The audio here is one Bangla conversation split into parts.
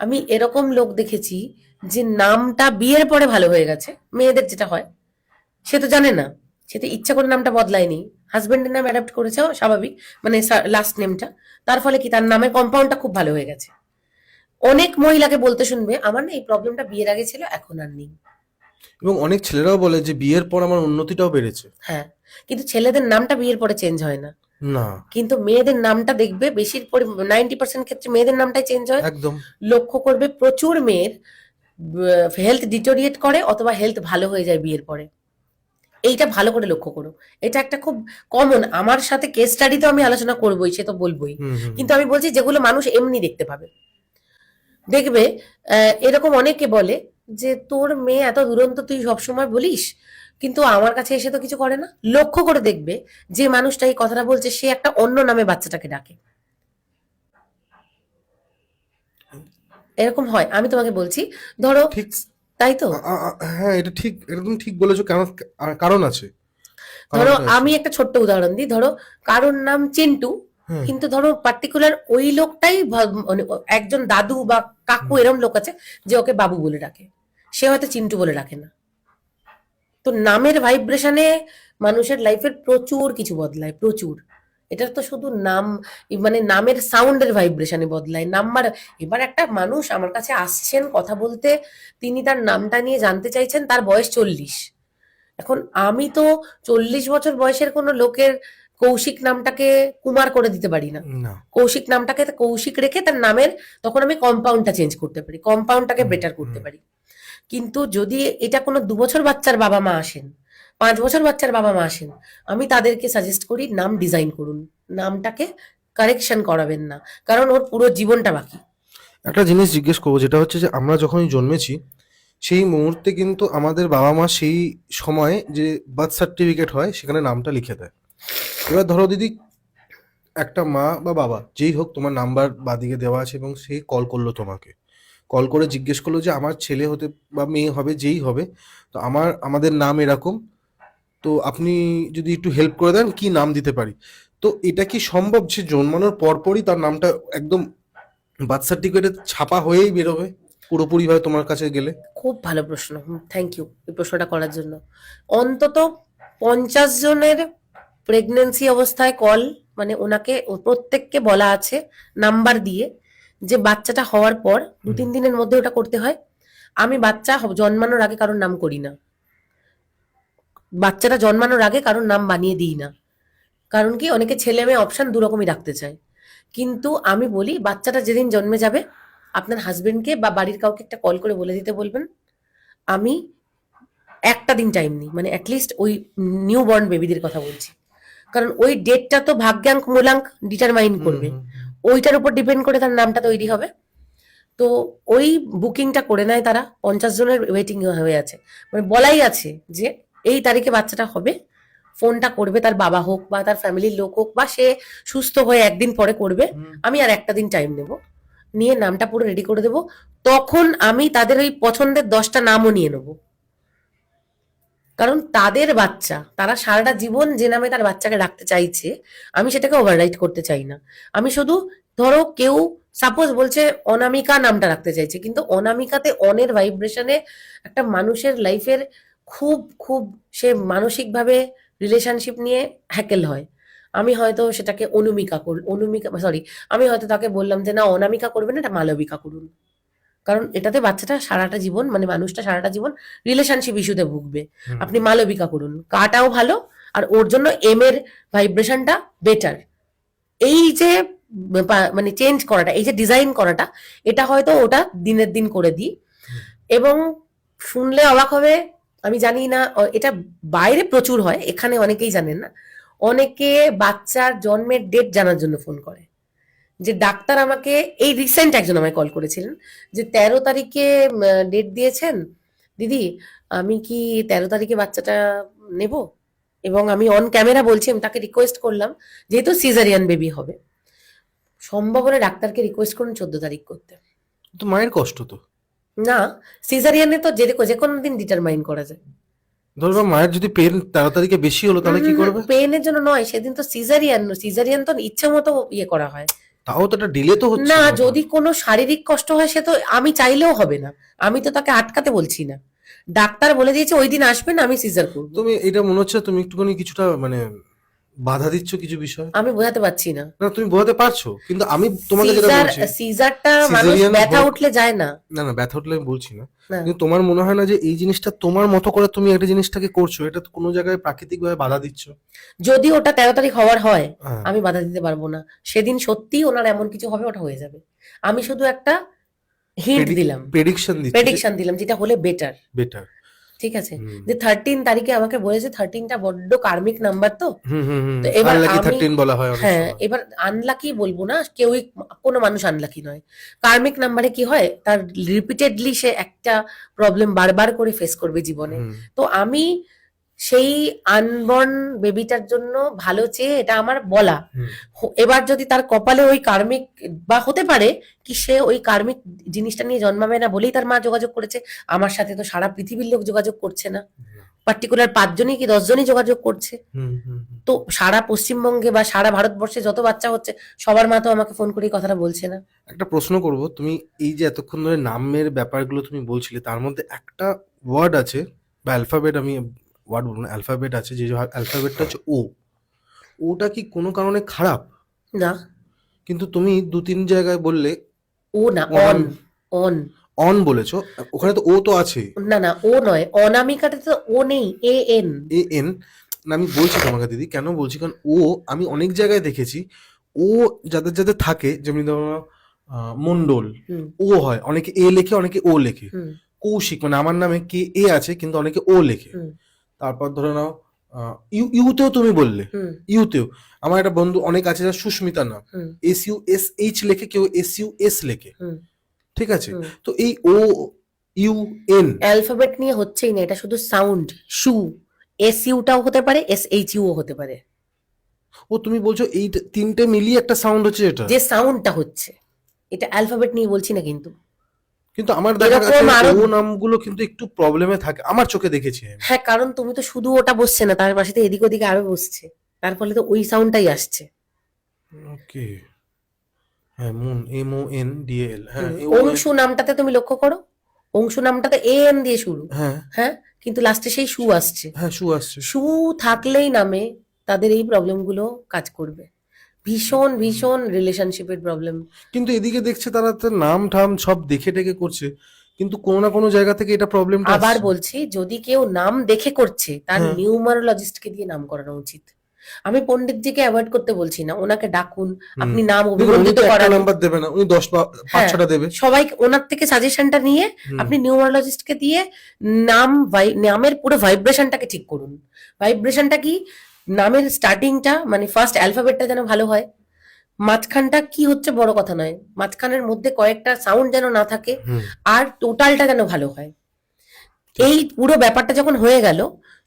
আমি এরকম লোক দেখেছি যে নামটা বিয়ের পরে ভালো হয়ে গেছে, মেয়েদের যেটা হয়, সে তো জানে না, সে তো ইচ্ছা করে নামটা বদলায়নি, হাজবেন্ডের নাম অ্যাডাপ্ট করেছে, স্বাভাবিক, মানে লাস্ট নেমটা। তার ফলে কি তার নামের কম্পাউন্ডটা খুব ভালো হয়ে গেছে। অনেক মহিলাকে বলতে শুনবে, আমার না এই প্রবলেমটা বিয়ের আগে ছিল, এখন আর নেই। এবং অনেক ছেলেরাও বলে যে বিয়ের পর আমার উন্নতিটাও বেড়েছে। হ্যাঁ, কিন্তু ছেলেদের নামটা বিয়ের পরে চেঞ্জ হয় না। না। কিন্তু মেয়েদের নামটা দেখবে বেশির 90% ক্ষেত্রে মেয়েদের নামটাই চেঞ্জ হয়। একদম। লক্ষ্য করবে প্রচুর মেয়ের হেলথ ডিটোরিয়েট করে অথবা হেলথ ভালো হয়ে যায় বিয়ের পরে। এইটা ভালো করে লক্ষ্য করো। এটা একটা খুব কমন, আমার সাথে কেস স্টাডি তো আমি আলোচনা করবোই, সে তো বলবোই। হুম হুম হুম। কিন্তু আমি বলছি যেগুলো মানুষ এমনি দেখতে পাবে। দেখবে এরকম অনেকে বলে যে তোর মেয়ে এত দুরন্ত, তুই সবসময় বলিস, কিন্তু আমার কাছে এসে তো কিছু করে না। লক্ষ্য করে দেখবে যে মানুষটা এই কথাটা বলছে সে একটা অন্য নামে বাচ্চাটাকে ডাকে। এরকম হয়, আমি তোমাকে বলছি, ধরো, ঠিক। তাই তো। হ্যাঁ, এটা ঠিক, একদম ঠিক বলেছো। কারণ কারণ আছে, ধরো কারণটা আছে। আমি একটা ছোট্ট উদাহরণ দিই, ধরো কারোর নাম চিন্টু, হ্যাঁ। কিন্তু ধরো পার্টিকুলার ওই লোকটাই মানে একজন দাদু বা কাকু হুম। এরম লোক আছে যে ওকে বাবু বলে ডাকে, সে হয়তো চিন্টু বলে ডাকে না। তো নামের ভাইব্রেশনে মানুষের লাইফের প্রচুর কিছু বদলায়, প্রচুর। এটা তো শুধু নাম, মানে নামের সাউন্ডের ভাইব্রেশনে বদলায় নাম্বার। এবার একটা মানুষ আমার কাছে আসছেন কথা বলতে, তিনি তার নামটা নিয়ে জানতে চাইছেন, তার বয়স 40। এখন আমি তো 40 বছর বয়সের কোনো লোকের কৌশিক নামটাকে কুমার করে দিতে পারি না। না। কৌশিক নামটাকে কৌশিক রেখে তার নামের তখন আমি কম্পাউন্ডটা চেঞ্জ করতে পারি, কম্পাউন্ডটাকে হুম বেটার করতে হুম। পারি। কিন্তু যদি এটা কোনো 2 বছর বাচ্চার বাবা মা আসেন, 5 বছর বাচ্চার বাবা মা আসেন, আমি তাদেরকে সাজেস্ট করি নাম ডিজাইন করুন, নামটাকে কারেকশন করাবেন না, কারণ ওর পুরো জীবনটা বাকি। একটা জিনিস জিজ্ঞেস করবো, যেটা হচ্ছে যে আমরা যখনই জন্মেছি সেই মুহূর্তে কিন্তু আমাদের বাবা মা সেই সময় যে বার্থ সার্টিফিকেট হয় সেখানে নামটা লিখে দেয়। এবার ধরো দিদি, একটা মা বা বাবা যেই হোক, তোমার নাম্বার বাদিকে দেওয়া আছে এবং সে কল করলো তোমাকে, কল করে জিজ্ঞেস করলো যে আমার ছেলে হতে বা মেয়ে হবে, যেই হবে, তো আমাদের নাম এরকম, তো আপনি যদি একটু হেল্প করে দেন কি নাম দিতে পারি। তো এটা কি সম্ভব যে জন্মানোর পরপরই তার নামটা একদম বার্থ সার্টিফিকেটে ছাপা হয়েই বেরোবে পুরোপুরিভাবে তোমার কাছে গেলে? খুব ভালো প্রশ্ন, থ্যাংক ইউ এই প্রশ্নটা করার জন্য। অন্তত 50 জনের প্রেগনেন্সি অবস্থায় কল, মানে ওনাকে প্রত্যেককে বলা আছে নাম্বার দিয়ে যে বাচ্চাটা হওয়ার পর দু হুম তিন দিনের মধ্যে ওটা করতে হয়। আমি বাচ্চা জন্মানোর আগে কারোর নাম করি না, বাচ্চাটা জন্মানোর আগে কারোর নাম বানিয়ে দিই না। কারণ কি, অনেকে ছেলে মেয়ে অপশন দু রকমই রাখতে চায়। কিন্তু আমি বলি বাচ্চাটা যেদিন জন্মে যাবে, আপনার হাজবেন্ডকে বা বাড়ির কাউকে একটা কল করে বলে দিতে বলবেন, আমি একটা দিন টাইম নিই, মানে অ্যাটলিস্ট ওই নিউ বর্ন বেবিদের কথা বলছি, কারণ ওই ডেটটা তো ভাগ্যাঙ্ক মূলাঙ্ক ডিটারমাইন হুম করবে, হুম হুম। ওইটার উপর ডিপেন্ড করে তার নামটা তৈরি হবে। তো ওই বুকিংটা করে নেয় তারা, 50 জনের ওয়েটিং হয়ে আছে, মানে বলাই আছে যে এই তারিখে বাচ্চাটা হবে। ফোনটা করবে তার বাবা হোক বা তার ফ্যামিলির লোক হোক, বা সে সুস্থ হয়ে একদিন পরে করবে। হুম। আমি আর একটা দিন টাইম নেব, নিয়ে নামটা পুরো রেডি করে দেবো। তখন আমি তাদের ওই পছন্দের 10টা নামও নিয়ে নেবো, কারণ তাদের বাচ্চা, তারা সারাটা জীবন যে নামে তার বাচ্চাকে রাখতে চাইছে, আমি সেটাকে ওভাররাইট করতে চাই না। আমি শুধু, ধরো কেউ সাপোজ বলছে অনামিকা নামটা রাখতে চাইছে, কিন্তু অনামিকাতে অনের ভাইব্রেশনে একটা মানুষের লাইফের খুব খুব, সে মানসিকভাবে রিলেশনশিপ নিয়ে হ্যাকেল হয়। আমি হয়তো সেটাকে অনুমিকা, সরি, আমি হয়তো তাকে বললাম যে না অনামিকা করবেন, এটা মালবিকা করুন, কারণ এটাতে বাচ্চাটা সারাটা জীবন, মানে মানুষটা সারাটা জীবন রিলেশনশিপ ইস্যুতে ভুগবে। হুম। আপনি মালবিকা করুন, কাটাও ভালো, আর ওর জন্য এম এর ভাইব্রেশনটা বেটার। এই যে মানে চেঞ্জ করাটা, এই যে ডিজাইন করাটা, এটা হয়তো ওটা দিনের দিন করে দিই। এবং শুনলে অবাক হবে, আমি জানি না, এটা বাইরে প্রচুর হয়, এখানে অনেকেই জানেন না। অনেকে বাচ্চার জন্মের ডেট জানার জন্য ফোন করে, যে ডাক্তার আমাকে, এই রিসেন্ট একজন আমায় কল করেছিলেন যে 13 তারিখে ডেট দিয়েছেন দিদি, আমি কি 13 তারিখে বাচ্চাটা নেব? এবং আমি অন ক্যামেরা বলছি, আমি তাকে রিকোয়েস্ট করলাম, যেহেতু সিজারিয়ান বেবি হবে, সম্ভব হলে ডাক্তারকে রিকোয়েস্ট করুন 14 তারিখ করতে। তো মায়ের কষ্ট তো। না, সিজারিয়ানে তো যে কোনো দিন ডিটারমাইন করা যায়। ধরো এবার মায়ের যদি পেন 13 তারিখে বেশি হলো তাহলে কি করবে? পেনের জন্য নয়, সেদিন তো সিজারিয়ান, সিজারিয়ান তো ইচ্ছে মতো ইয়ে করা হয়। তাও তো একটা ডিলে তো হচ্ছে না, বাবা। যদি কোনো শারীরিক কষ্ট হয় সে তো আমি চাইলেও হবে না, আমি তো তাকে আটকাতে বলছি না, ডাক্তার বলে দিয়েছে ওই দিন আসবেন আমি সিজার করবো। তুমি এটা মনে হচ্ছে তুমি একটুখানি কিছুটা মানে বাধা দিচ্ছ কিছু বিষয়। আমি বোঝাতে পারছি না। না তুমি বোঝাতে পারছো, কিন্তু আমি তোমাকে যেটা সিজার, বলছি, সিজারটা মানুষ সিজারিয়ান ব্যথা হোক, উঠলে যায় না। না না ব্যথা উঠলে আমি বলছি না, না, কিন্তু তোমার মনে হয় না যে এই জিনিসটা তোমার মতো করে তুমি একটা জিনিসটাকে করছো, এটা তো কোনো জায়গায় প্রাকৃতিক ভাবে বাধা দিচ্ছ? যদি ওটা 13 তারিখ হওয়ার হয় হ্যাঁ। আমি বাধা দিতে পারবো না, সেদিন সত্যি ওনার এমন কিছু হবে, ওটা হয়ে যাবে। আমি শুধু একটা হিন্ট দিলাম, প্রেডিকশন দিচ্ছ যে প্রেডিকশন দিলাম, যেটা হলে বেটার। বেটার। ঠিক আছে, হুম যে 13 তারিখে আমাকে বলেছে, 13টা বড্ড কার্মিক নাম্বার তো। হুম হুম হুম। তো এবার আনলাকি আমি, 13 বলা হয় অনেক হ্যাঁ সময়। এবার আনলাকি বলবো না, কেউই, কোনো মানুষ আনলাকি নয়। কার্মিক নাম্বারে কি হয়, তার রিপিটেডলি সে একটা প্রবলেম বারবার করে ফেস করবে জীবনে। হুম তো আমি সেই আনবর্ন বেবিটার জন্য ভালো চেয়ে এটা আমার বলা। হুম এবার যদি তার কপালে ওই কার্মিক, বা হতে পারে কি সে ওই কার্মিক জিনিসটা নিয়ে জন্মাবে না বলেই তার মা যোগাযোগ করেছে, আমার সাথে তো সারা পৃথিবীর লোক যোগাযোগ করছে না, পার্টিকুলার 5 জনই কি 10 জনই যোগাযোগ করছে। হুম হুম হুম। তো সারা পশ্চিমবঙ্গে বা সারা ভারতবর্ষে যত বাচ্চা হচ্ছে সবার মা তো আমাকে ফোন করে এই কথাটা বলছে না। একটা প্রশ্ন করব, তুমি এই যে এতক্ষণ ধরে নামের ব্যাপারগুলো তুমি বলছিলে, তার মধ্যে একটা ওয়ার্ড আছে বা অ্যালফাবেট, আমি ওয়ার্ড বলবো না, অ্যালফাবেট আছে, যে অ্যালফাবেটটা হচ্ছে ও। ওটা কি কোনো কারণে খারাপ? না, কিন্তু তুমি 2-3 জায়গায় বললে ও না, অন, অনাম অন, অন বলেছো, ওখানে তো ও তো আছে। না না ও নয়, অনামিকাতে তো ও নেই, এ এন। A N. না আমি বলছি তোমাকে দিদি, কেন বলছি, কারণ ও আমি অনেক জায়গায় দেখেছি, ও যাদের যাদের থাকে, যেমনি ধরো মন্ডল, হুম ও হয়, অনেকে এ লেখে অনেকে ও লেখে। হুম কৌশিক, মানে আমার নামে কে এ আছে কিন্তু অনেকে ও লেখে। হুম তারপর ধরে নাও ইউতেও তুমি বললে, হুম ইউতেও আমার একটা বন্ধু অনেক আছে যার সুস্মিতা নাম, হুম SUSH লেখে, কেউ SUS লেখে। হুম ঠিক আছে, হুম। তো এই ও ইউ এন, অ্যালফাবেট নিয়ে হচ্ছেই না, এটা শুধু সাউন্ড। সু, এস ইউটাও হতে পারে, এস এইচ ইউ হতে পারে। ও তুমি বলছো এই তিনটে মিলিয়ে একটা সাউন্ড হচ্ছে এটা? যে সাউন্ডটা হচ্ছে, এটা অ্যালফাবেট নিয়ে বলছি না কিন্তু। কিন্তু আমার দেখা গেছে এরকম আরো, ও নামগুলো কিন্তু একটু প্রবলেমে থাকে, আমার চোখে দেখেছি আমি। হ্যাঁ কারণ তুমি তো শুধু ওটা বসছে না, তার পাশে তো এদিক ওদিকে আরো বসছে, তার ফলে তো ওই সাউন্ডটাই আসছে। ওকে। হ্যাঁ, মুন, MONDAL, হ্যাঁ অংশু নামটাতে তুমি লক্ষ্য করো, অংশু নামটাতে এ এন দিয়ে শুরু, হ্যাঁ হ্যাঁ, কিন্তু লাস্টে সেই সু আসছে। হ্যাঁ শু আসছে। সু থাকলেই নামে তাদের এই প্রবলেমগুলো কাজ করবে, ভীষণ ভীষণ রিলেশনশিপের প্রবলেম। কিন্তু এদিকে দেখছে তারা তো নাম ঠাম সব দেখে টেকে করছে, কিন্তু কোনো না কোনো জায়গা থেকে এটা প্রবলেমটা আবার আসছে। বলছি, যদি কেউ নাম দেখে করছে তার হ্যাঁ। নিউমারোলজিস্টকে দিয়ে নাম করানো উচিত। আমি পণ্ডিতজিকে অ্যাভয়েড করতে বলছি না, ওনাকে ডাকুন, হুম। আপনি নাম দেখুন উনি অভিবর্ধিত তো একটা করান। নাম্বার দেবে না, উনি 10 বা হ্যাঁ, 5-6টা দেবে। সবাই ওনার থেকে সাজেশনটা নিয়ে হুম আপনি নিউমারোলজিস্টকে দিয়ে নামের পুরো ভাইব্রেশনটাকে ঠিক করুন। ভাইব্রেশনটা কি, নামের স্টার্টিংটা মানে ফার্স্ট অ্যালফাবেটটা যেন ভালো হয়, মাঝখানটা কি হচ্ছে বড় কথা নয়, মাঝখানের মধ্যে কয়েকটা সাউন্ড যেন না থাকে, হুম। আর টোটালটা যেন ভালো হয়। এই পুরো ব্যাপারটা যখন হয়ে গেল,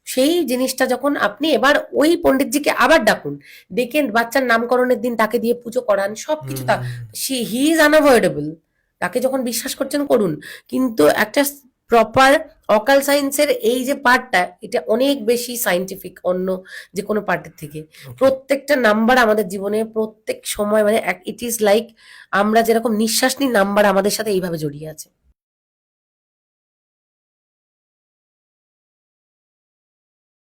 সেই জিনিসটা যখন আপনি এবার ওই পণ্ডিতজিকে আবার ডাকুন, ডেকে বাচ্চার নামকরণের দিন তাকে দিয়ে পুজো করান, সবকিছু তা হি ইজ আনঅ্যাভয়েডেবল, তাকে যখন বিশ্বাস করছেন করুন, কিন্তু একটা প্রপার অকাল সায়েন্সের এই যে পার্টটা, এটা অনেক বেশি সাইন্টিফিক অন্য যে কোনো পার্টের থেকে। প্রত্যেকটা নাম্বার আমাদের জীবনে প্রত্যেক সময় মানে ইট ইজ লাইক আমরা যেরকম নিঃশ্বাস নিই, নাম্বার আমাদের সাথে এইভাবে জড়িয়ে আছে।